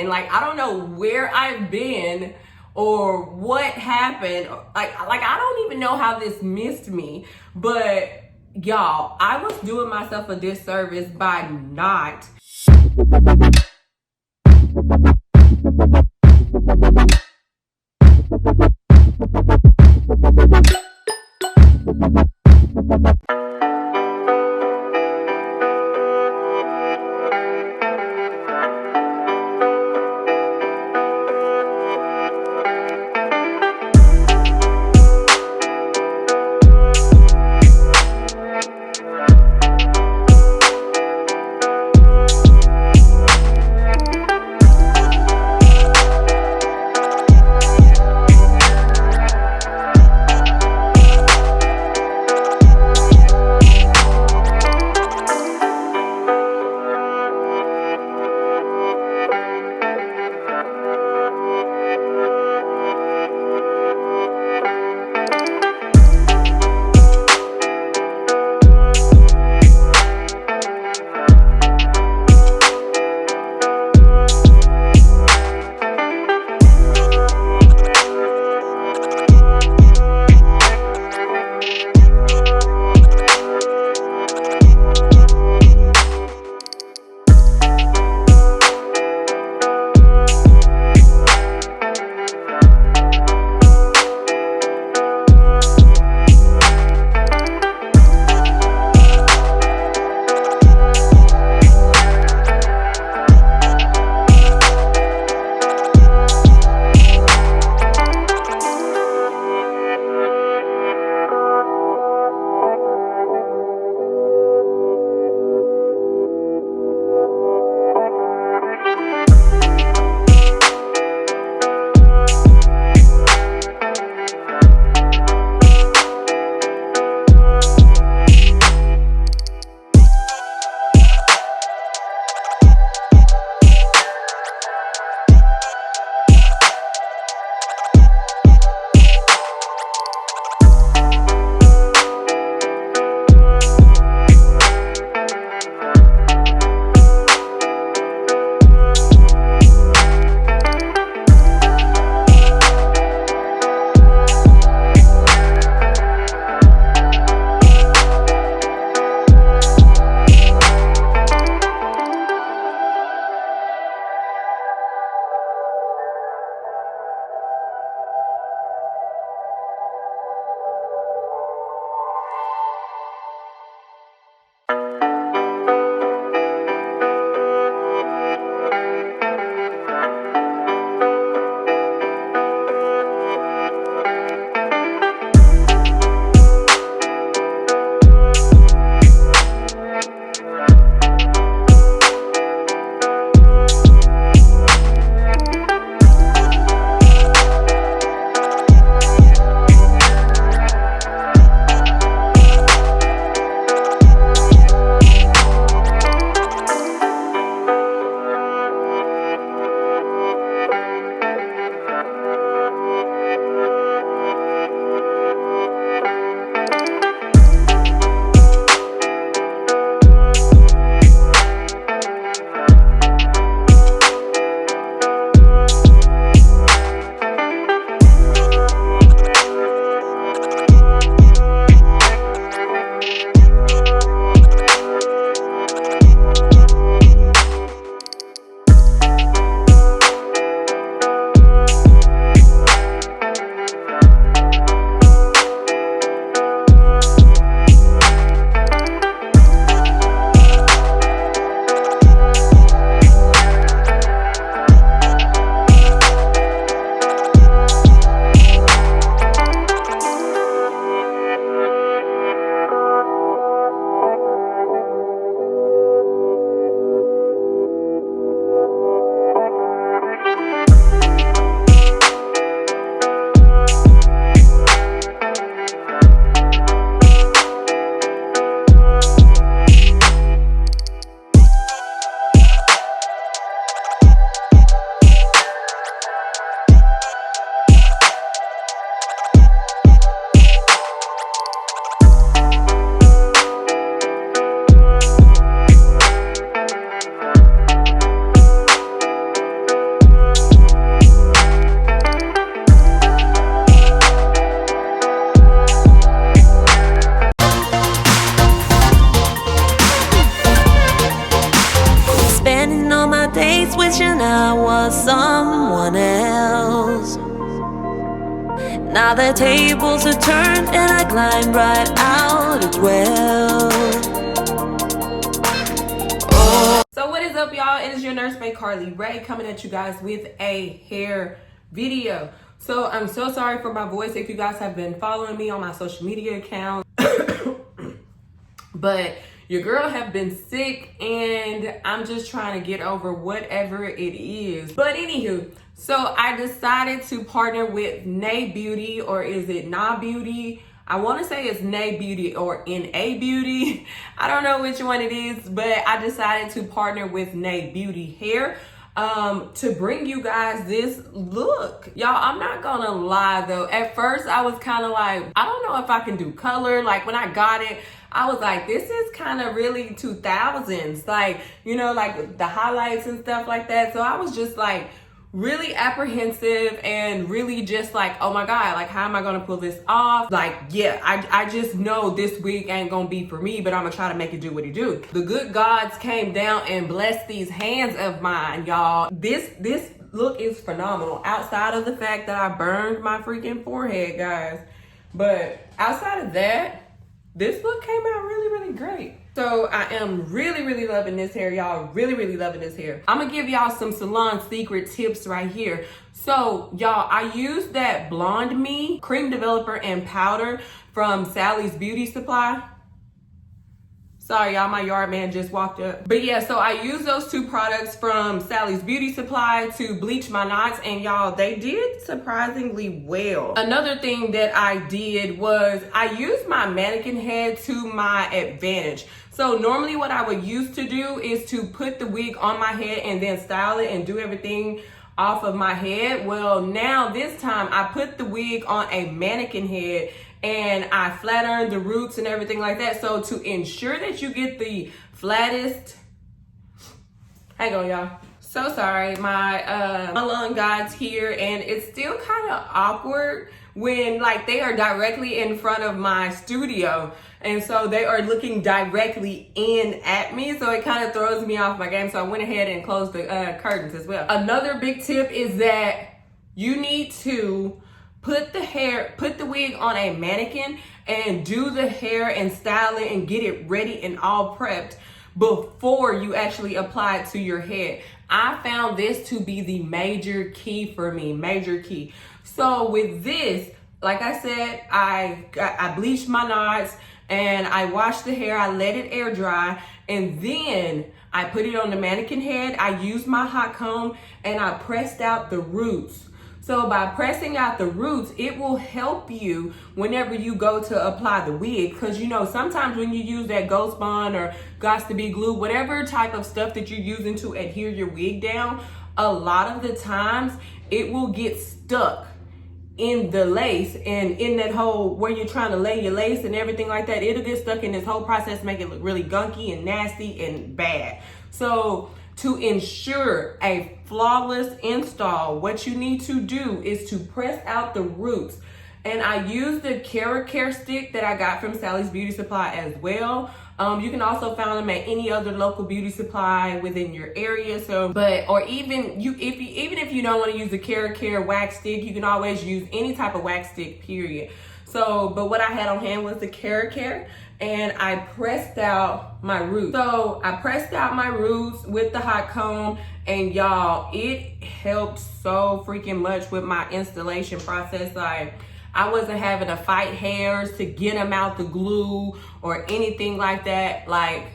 And like, I don't know where I've been or what happened. Like I don't even know how this missed me. But y'all, I was doing myself a disservice by not when I was someone else. Now the tables are turned and I climb right out as well. Oh. So what is up, y'all? It is your nursemaid Carly Ray coming at you guys with a hair video. So I'm so sorry for my voice if you guys have been following me on my social media account. But your girl have been sick and I'm just trying to get over whatever it is. But anywho, so I decided to partner with Nay Beauty, or is it Na Beauty? I want to say it's Nay Beauty or NA Beauty. I don't know which one it is, but I decided to partner with Nay Beauty Hair to bring you guys this look. Y'all, I'm not gonna lie though. At first I was kind of like, I don't know if I can do color. Like when I got it, I was like, this is kind of really 2000s. Like, you know, like the highlights and stuff like that. So I was just like really apprehensive and really just like, oh my God, like how am I gonna pull this off? Like, yeah, I just know this wig ain't gonna be for me, but I'm gonna try to make it do what it do. The good gods came down and blessed these hands of mine, y'all. This look is phenomenal, outside of the fact that I burned my freaking forehead, guys. But outside of that, this look came out really great. So I am really loving this hair, y'all. Really loving this hair. I'm gonna give y'all some salon secret tips right here. So y'all, I used that Blonde Me cream developer and powder from Sally's Beauty Supply. Sorry, y'all, my yard man just walked up. But yeah, so I used those two products from Sally's Beauty Supply to bleach my knots, and y'all, they did surprisingly well. Another thing that I did was I used my mannequin head to my advantage. So normally what I would used to do is to put the wig on my head and then style it and do everything off of my head. Well, now this time I put the wig on a mannequin head and I flat ironed the roots and everything like that. So to ensure that you get the flattest, hang on y'all. So sorry, my lung guide's here and it's still kind of awkward when like they are directly in front of my studio. And so they are looking directly in at me. So it kind of throws me off my game. So I went ahead and closed the curtains as well. Another big tip is that you need to put the wig on a mannequin and do the hair and style it and get it ready and all prepped before you actually apply it to your head. I found this to be the major key for me, major key. So with this, like I said, I bleached my knots and I washed the hair, I let it air dry, and then I put it on the mannequin head. I used my hot comb and I pressed out the roots. So by pressing out the roots, it will help you whenever you go to apply the wig. Because you know, sometimes when you use that Ghost Bond or Gots to Be glue, whatever type of stuff that you're using to adhere your wig down, a lot of the times it will get stuck in the lace and in that hole where you're trying to lay your lace and everything like that. It'll get stuck in this whole process, make it look really gunky and nasty and bad. So to ensure a flawless install, what you need to do is to press out the roots. And I used the Care stick that I got from Sally's Beauty Supply as well. You can also find them at any other local beauty supply within your area. So, or even if you don't want to use the Care wax stick, you can always use any type of wax stick, period. So, but what I had on hand was the Care, and I pressed out my roots. So I pressed out my roots with the hot comb, and y'all, it helped so freaking much with my installation process. Like, I wasn't having to fight hairs to get them out the glue or anything like that. Like,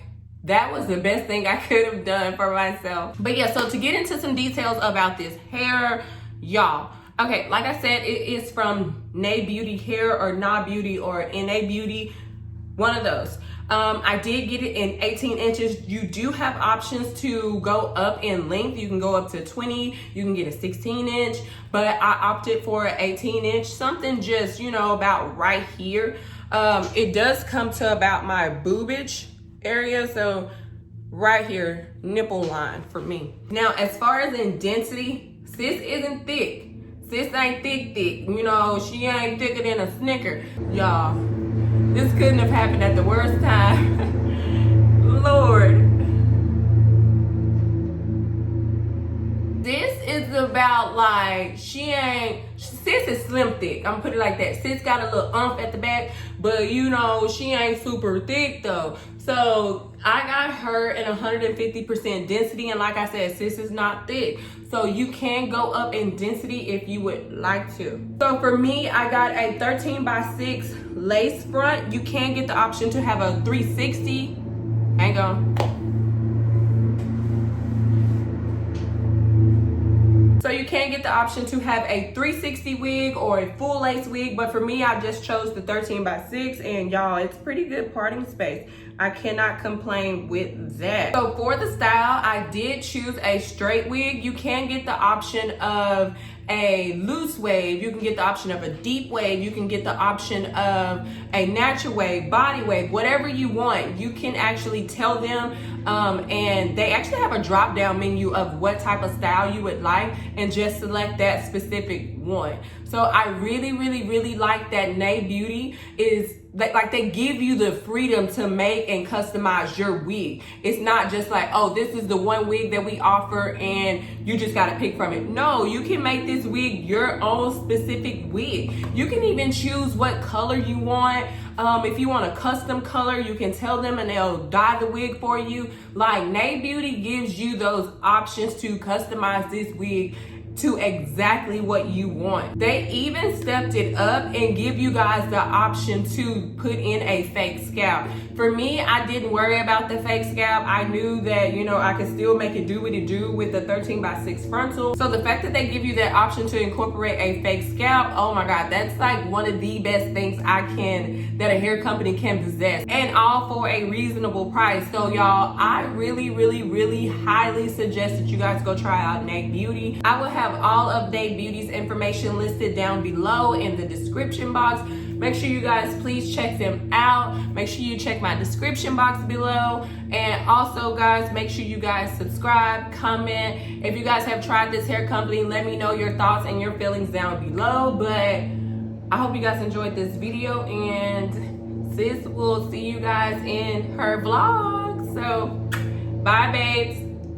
that was the best thing I could have done for myself. But yeah, so to get into some details about this hair, y'all. Okay, like I said, it is from Nay Beauty Hair or Na Beauty or NA Beauty, one of those. I did get it in 18 inches. You do have options to go up in length. You can go up to 20, you can get a 16 inch, but I opted for an 18 inch, something just, you know, about right here. It does come to about my boobage area, so right here, nipple line for me. Now, as far as in density, sis isn't thick. Sis ain't thick. You know, she ain't thicker than a Snicker. Y'all, this couldn't have happened at the worst time. Lord. is about like, sis is slim thick. I'm gonna put it like that. Sis got a little umph at the back, but you know, she ain't super thick though. So I got her in 150% density, and like I said, sis is not thick. So you can go up in density if you would like to. So for me, I got a 13x6 lace front. You can get the option to have a 360. Hang on. So you can get the option to have a 360 wig or a full lace wig, but for me, I just chose the 13x6, and y'all, it's pretty good parting space. I cannot complain with that. So for the style, I did choose a straight wig. You can get the option of a loose wave. You can get the option of a deep wave. You can get the option of a natural wave, body wave, whatever you want. You can actually tell them, and they actually have a drop down menu of what type of style you would like, and just select that specific one. So I really, really, really like that Nay Beauty is like they give you the freedom to make and customize your wig. It's not just like, oh, this is the one wig that we offer and you just gotta pick from it. No, you can make this wig your own specific wig. You can even choose what color you want. If you want a custom color, you can tell them and they'll dye the wig for you. Like, Nay Beauty gives you those options to customize this wig to exactly what you want. They even stepped it up and give you guys the option to put in a fake scalp. For me, I didn't worry about the fake scalp. I knew that, you know, I could still make it do what it do with the 13x6 frontal. So the fact that they give you that option to incorporate a fake scalp, oh my God, that's like one of the best things that a hair company can possess, and all for a reasonable price. So y'all, I really, really, really highly suggest that you guys go try out Nay Beauty. I will have all of Nay Beauty's information listed down below in the description box. Make sure you guys please check them out. Make sure you check my description box below. And also, guys, make sure you guys subscribe, comment. If you guys have tried this hair company, let me know your thoughts and your feelings down below. But I hope you guys enjoyed this video, and sis will see you guys in her vlog. So bye, babes.